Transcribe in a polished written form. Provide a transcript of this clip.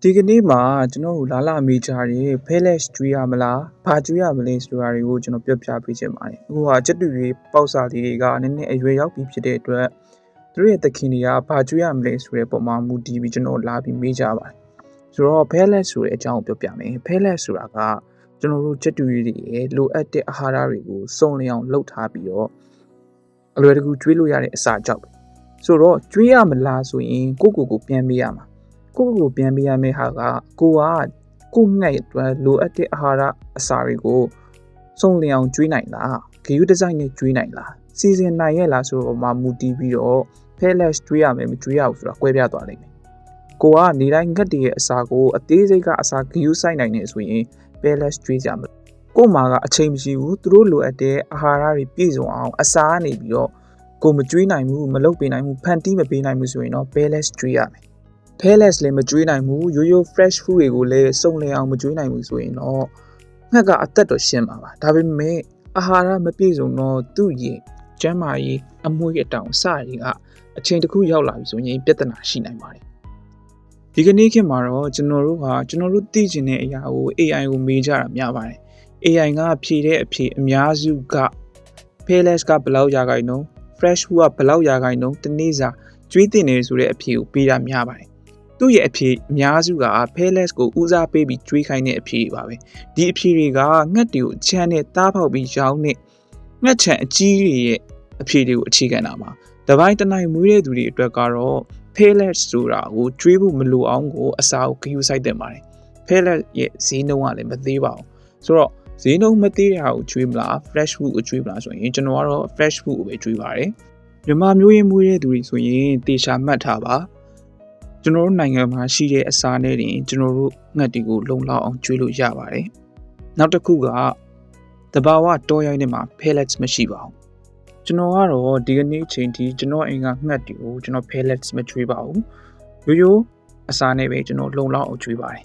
ဒီကနေ့မှာကျွန်တော်တို့လာမေးကြတယ်ဖဲလက်ကျွေးရမလားဘာကျွေးရမလဲဆိုတာတွေကိုကျွန်တော်ပြောပြပေးချင်ပါတယ်အခုကချက်တူတွေပေါက်စာလေးတွေကနည်းနည်းအရွယ်ရောက်ပြီးဖြစ်တဲ့အတွက်သူတို့ရဲ့သခင်တွေကဘာကျွေးရမလဲဆိုတဲ့ပုံမှာမူတည်ပြီးကျွန်တော်လာပြီးမေးကြပါတယ်ဆိုတော့ဖဲလက်ဆိုတဲ့အကြောင်းကိုပြောပြမယ်ဖဲလက်ဆိုတာကကျွန်တော်တို့ချက်တူတွေရဲ့လိုအပ်တဲ့အာဟာရတွေကိုစုံလင်အောင်လုပ်ထားပြီးတော့အလွယ်တကူကျွေးလို့ရတဲ့အစာကြောက်ပဲဆိုတော့ကျွေးရမလားဆိုရင်ကိုပြန်ပေးရမှာကိုပြန်ပေးရမယ့်ဟာကကိုငှက်အတွက်လိုအပ်တဲ့အာဟာရအစာတွေကိုစုံလင်အောင်ကျွေးနိုင်လားဂရုတစိုက်နဲ့ကျွေးနိုင်လားစီစဉ်နိုင်ရဲ့လားဆိုတော့မှမူတည်ပြီးတော့ဖဲလက်ကျွေးရမယ်မကျွေးရဘူးဆိုတာကွဲပြားသွားလိမ့်မယ်ကိုကနေတိုင်းငှက်တည်းရဲ့အစာကိုအသေးစိတ်ကအစာဂရုစိုက်နိုင်နေဆိုရင်ဖဲလက်ကျွေးကြမှာကိုမှာကအချိန်မရှိဘူးသူတို့လိုအပ်တဲ့အာဟာရတွေပြည့်စုံအောင်အစာကနေပြီးတော့ကိုမကျွေးနိုင်ဘူးမလုပ်ပေးနိုင်ဘူးဖန်တီးမပေးနိုင်ဘူးဆိုရင်တော့ဖဲလက်ကျွေးရမယ်ဖဲလက်လည်းမကျွေးနိုင်ဘူးရိုး fresh food တွေကိုလည်းစုံလင်အောင်မကျွေးနိုင်ဘူးဆိုရင်တော့ငှက်ကအသက်တော့ရှင်းပါပါဒါပေမဲ့အာဟာရမပြည့်စုံတော့သူ့ရဲ့ကျန်းမာရေးအမွှေးအတောင်စတွေကအချိန်တစ်ခုရောက်လာပြီဆိုရင်ပြဿနာရှိနိုင်ပါတယ်ဒီကနေ့ခေတ်မှာတော့ကျွန်တော်တို့သိချင်တဲ့အရာကို AI ကိုမေးကြတာများပါတယ် AI ကဖြေတဲ့အဖြေအများစုက Payless ကဘယ်လောက်ရာခိုင်နှုန်း Fresh Food ကဘယ်လောက်ရာခိုင်နှုန်းတနေ့စာကျွေးတင်နေဆိုတဲ့အဖြေကိုပေးတာများပါတယ်သူ့ရဲ့အဖြေအများစုက Payless ကိုဦးစားပေးပြီးကျွေးခိုင်းတဲ့အဖြေတွေပါပဲဒီအဖြေတွေကငှက်တွေကိုချမ်းနဲ့တားပေါက်ပြီးရောင်းတဲ့ငှက်ချံအကြီးတွေရဲ့အဖြေတွေကိုအခြေခံတာပါတပိုင်းတနိုင်မွေးတဲ့သူတွေအတွက်ကတော့ Payless ဆိုတာကိုကျွေးဖို့မလိုအောင်ကိုအစာကိုဂရုစိုက်တင်ပါတယ် Payless ရဲ့ဈေးနှုန်းကလည်းမသေးပါဘူးဆိုတော့ဈေးနှုန်းမသေးတဲ့ဟာကိုကျွေးမလား fresh food ကိုကျွေးမလားဆိုရင်ကျွန်တော်ကတော့ fresh food ကိုပဲကျွေးပါတယ်မြန်မာမျိုးရင်းမွေးတဲ့သူတွေဆိုရင်တေချာမှတ်ထားပါကျွန်တော်တို့နိုင်ငံမှာရှိတဲ့အစာနဲ့တင်ကျွန်တော်တို့ငှက်တွေကိုလုံလောက်အောင်ကျွေးလို့ရပါတယ်နောက်တစ်ခုကတဘာဝတောရိုင်းထဲမှာ pellets မရှိပါဘူးကျွန်တော်ကတော့ဒီကနေ့ချိန်ထိကျွန်တော်အိမ်ကငှက်တွေကိုကျွန်တော် pellets မကျွေးပါဘူးရိုးအစာနဲ့ပဲကျွန်တော်လုံလောက်အောင်ကျွေးပါတယ်